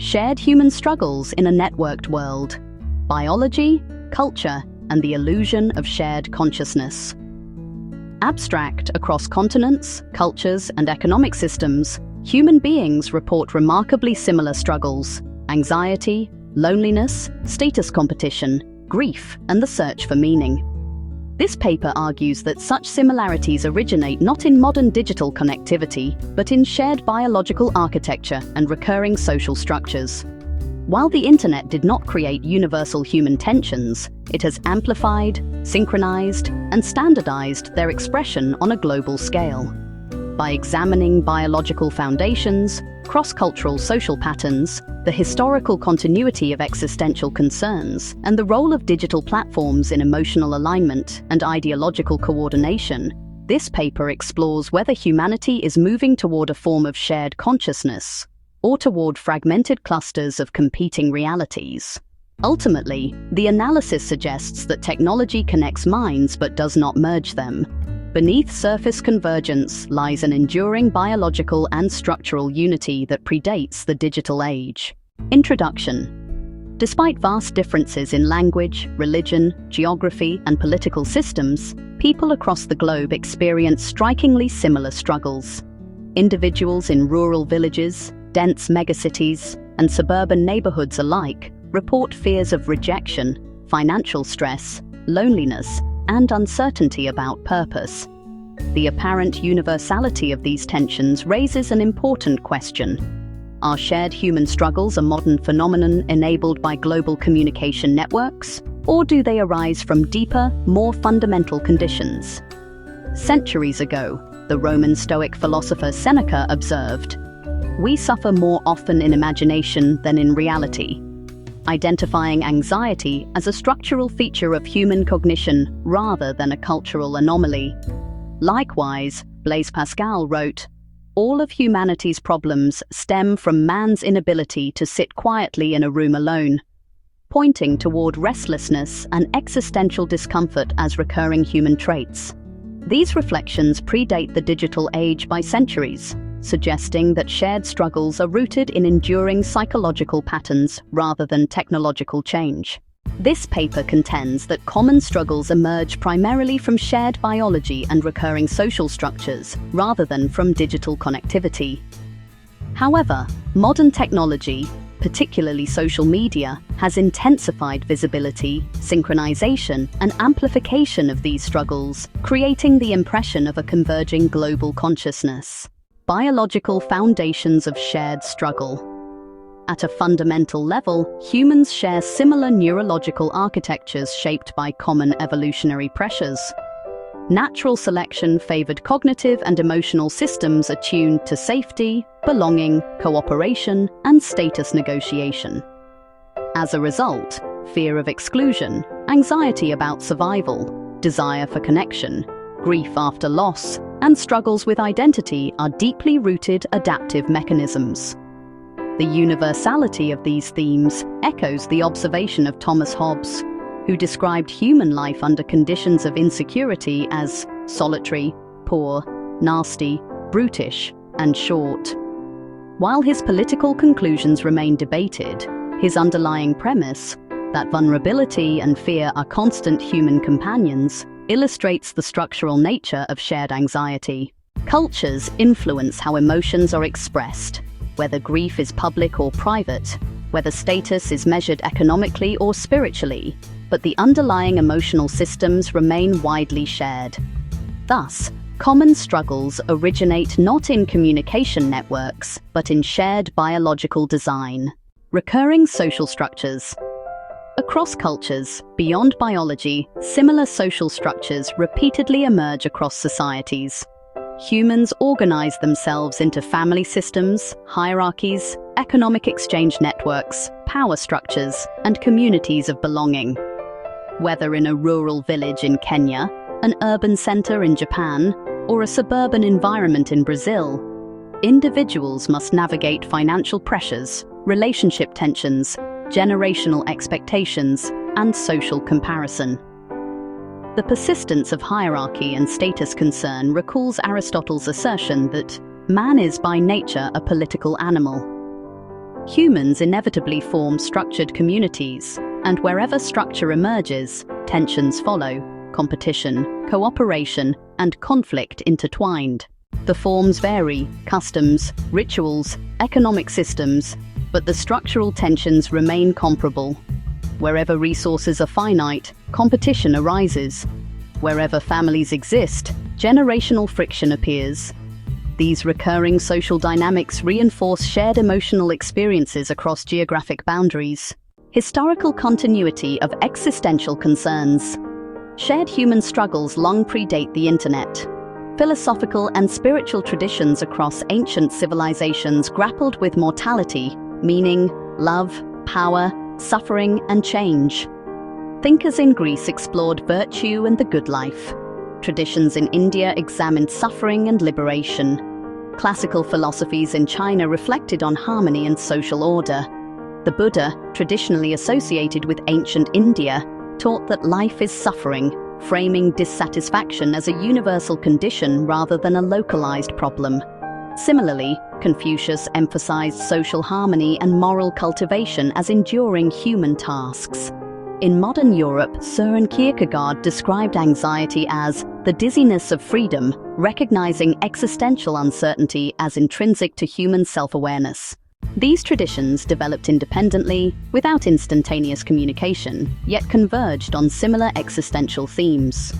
Shared human struggles in a networked world. Biology, culture, and the illusion of shared consciousness. Abstract across continents, cultures, and economic systems, human beings report remarkably similar struggles: anxiety, loneliness, status competition, grief, and the search for meaning. This paper argues that such similarities originate not in modern digital connectivity, but in shared biological architecture and recurring social structures. While the internet did not create universal human tensions, it has amplified, synchronized, and standardized their expression on a global scale. By examining biological foundations, cross-cultural social patterns, the historical continuity of existential concerns, and the role of digital platforms in emotional alignment and ideological coordination, this paper explores whether humanity is moving toward a form of shared consciousness or toward fragmented clusters of competing realities. Ultimately, the analysis suggests that technology connects minds but does not merge them. Beneath surface convergence lies an enduring biological and structural unity that predates the digital age. Introduction. Despite vast differences in language, religion, geography, and political systems, people across the globe experience strikingly similar struggles. Individuals in rural villages, dense megacities, and suburban neighborhoods alike report fears of rejection, financial stress, loneliness, and uncertainty about purpose. The apparent universality of these tensions raises an important question. Are shared human struggles a modern phenomenon enabled by global communication networks, or do they arise from deeper, more fundamental conditions? Centuries ago, the Roman Stoic philosopher Seneca observed, "We suffer more often in imagination than in reality," identifying anxiety as a structural feature of human cognition rather than a cultural anomaly. Likewise, Blaise Pascal wrote, "All of humanity's problems stem from man's inability to sit quietly in a room alone," pointing toward restlessness and existential discomfort as recurring human traits. These reflections predate the digital age by centuries, suggesting that shared struggles are rooted in enduring psychological patterns rather than technological change. This paper contends that common struggles emerge primarily from shared biology and recurring social structures, rather than from digital connectivity. However, modern technology, particularly social media, has intensified visibility, synchronization, and amplification of these struggles, creating the impression of a converging global consciousness. Biological foundations of shared struggle. At a fundamental level, humans share similar neurological architectures shaped by common evolutionary pressures. Natural selection favored cognitive and emotional systems attuned to safety, belonging, cooperation, and status negotiation. As a result, fear of exclusion, anxiety about survival, desire for connection, grief after loss, and struggles with identity are deeply rooted adaptive mechanisms. The universality of these themes echoes the observation of Thomas Hobbes, who described human life under conditions of insecurity as solitary, poor, nasty, brutish, and short. While his political conclusions remain debated, his underlying premise, that vulnerability and fear are constant human companions, illustrates the structural nature of shared anxiety. Cultures influence how emotions are expressed, whether grief is public or private, whether status is measured economically or spiritually, but the underlying emotional systems remain widely shared. Thus, common struggles originate not in communication networks, but in shared biological design. Recurring social structures. Across cultures, beyond biology, similar social structures repeatedly emerge across societies. Humans organize themselves into family systems, hierarchies, economic exchange networks, power structures, and communities of belonging. Whether in a rural village in Kenya, an urban center in Japan, or a suburban environment in Brazil, individuals must navigate financial pressures, relationship tensions, generational expectations, and social comparison. The persistence of hierarchy and status concern recalls Aristotle's assertion that man is by nature a political animal. Humans inevitably form structured communities, and wherever structure emerges, tensions follow, competition, cooperation, and conflict intertwined. The forms vary, customs, rituals, economic systems, but the structural tensions remain comparable. Wherever resources are finite, competition arises. Wherever families exist, generational friction appears. These recurring social dynamics reinforce shared emotional experiences across geographic boundaries. Historical continuity of existential concerns. Shared human struggles long predate the Internet. Philosophical and spiritual traditions across ancient civilizations grappled with mortality, meaning, love, power, suffering, and change. Thinkers in Greece explored virtue and the good life. Traditions in India examined suffering and liberation. Classical philosophies in China reflected on harmony and social order. The Buddha, traditionally associated with ancient India, taught that life is suffering, framing dissatisfaction as a universal condition rather than a localized problem. Similarly, Confucius emphasized social harmony and moral cultivation as enduring human tasks. In modern Europe, Søren Kierkegaard described anxiety as the dizziness of freedom, recognizing existential uncertainty as intrinsic to human self-awareness. These traditions developed independently, without instantaneous communication, yet converged on similar existential themes.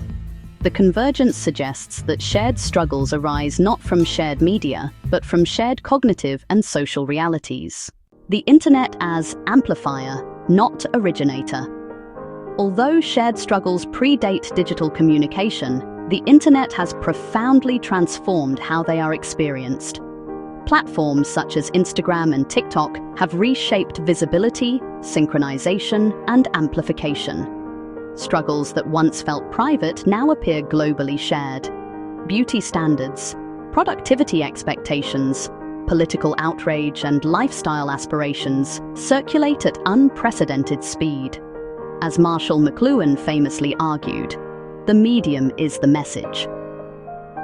The convergence suggests that shared struggles arise not from shared media, but from shared cognitive and social realities. The Internet as amplifier, not originator. Although shared struggles predate digital communication, the Internet has profoundly transformed how they are experienced. Platforms such as Instagram and TikTok have reshaped visibility, synchronization, and amplification. Struggles that once felt private now appear globally shared. Beauty standards, productivity expectations, political outrage, and lifestyle aspirations circulate at unprecedented speed. As Marshall McLuhan famously argued, the medium is the message.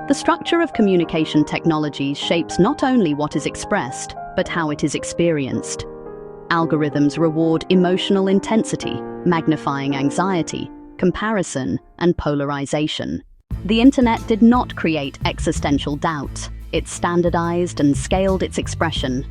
The structure of communication technologies shapes not only what is expressed, but how it is experienced. Algorithms reward emotional intensity, magnifying anxiety, comparison, and polarization. The Internet did not create existential doubt. It standardized and scaled its expression.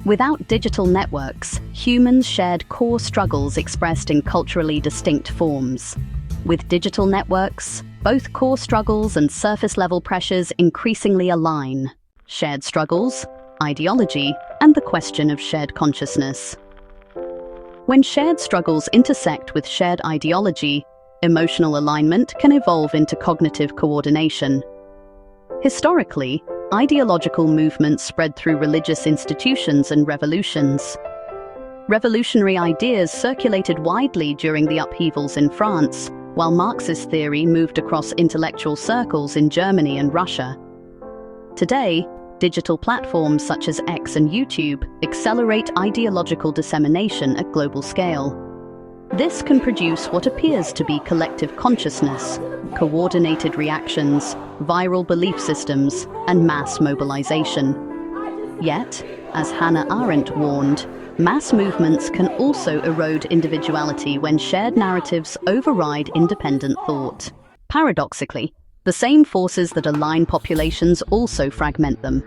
Without digital networks, humans shared core struggles expressed in culturally distinct forms. With digital networks, both core struggles and surface-level pressures increasingly align. Shared struggles, ideology, and the question of shared consciousness. When shared struggles intersect with shared ideology, emotional alignment can evolve into cognitive coordination. Historically, ideological movements spread through religious institutions and revolutions. Revolutionary ideas circulated widely during the upheavals in France, while Marxist theory moved across intellectual circles in Germany and Russia. Today, digital platforms such as X and YouTube accelerate ideological dissemination at global scale. This can produce what appears to be collective consciousness, coordinated reactions, viral belief systems, and mass mobilization. Yet, as Hannah Arendt warned, mass movements can also erode individuality when shared narratives override independent thought. Paradoxically, the same forces that align populations also fragment them.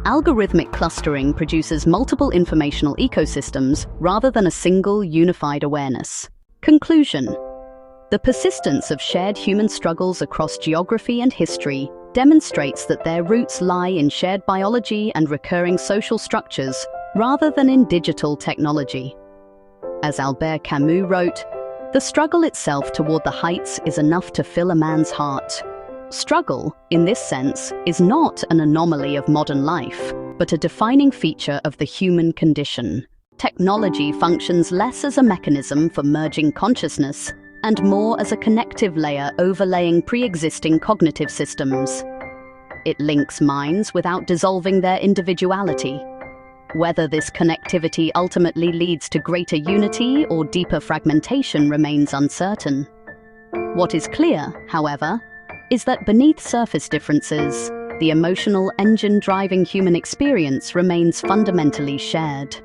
Algorithmic clustering produces multiple informational ecosystems rather than a single unified awareness. Conclusion: the persistence of shared human struggles across geography and history demonstrates that their roots lie in shared biology and recurring social structures rather than in digital technology. As Albert Camus wrote, "The struggle itself toward the heights is enough to fill a man's heart." Struggle, in this sense, is not an anomaly of modern life, but a defining feature of the human condition. Technology functions less as a mechanism for merging consciousness and more as a connective layer overlaying pre-existing cognitive systems. It links minds without dissolving their individuality. Whether this connectivity ultimately leads to greater unity or deeper fragmentation remains uncertain. What is clear, however, is that beneath surface differences, the emotional engine driving human experience remains fundamentally shared.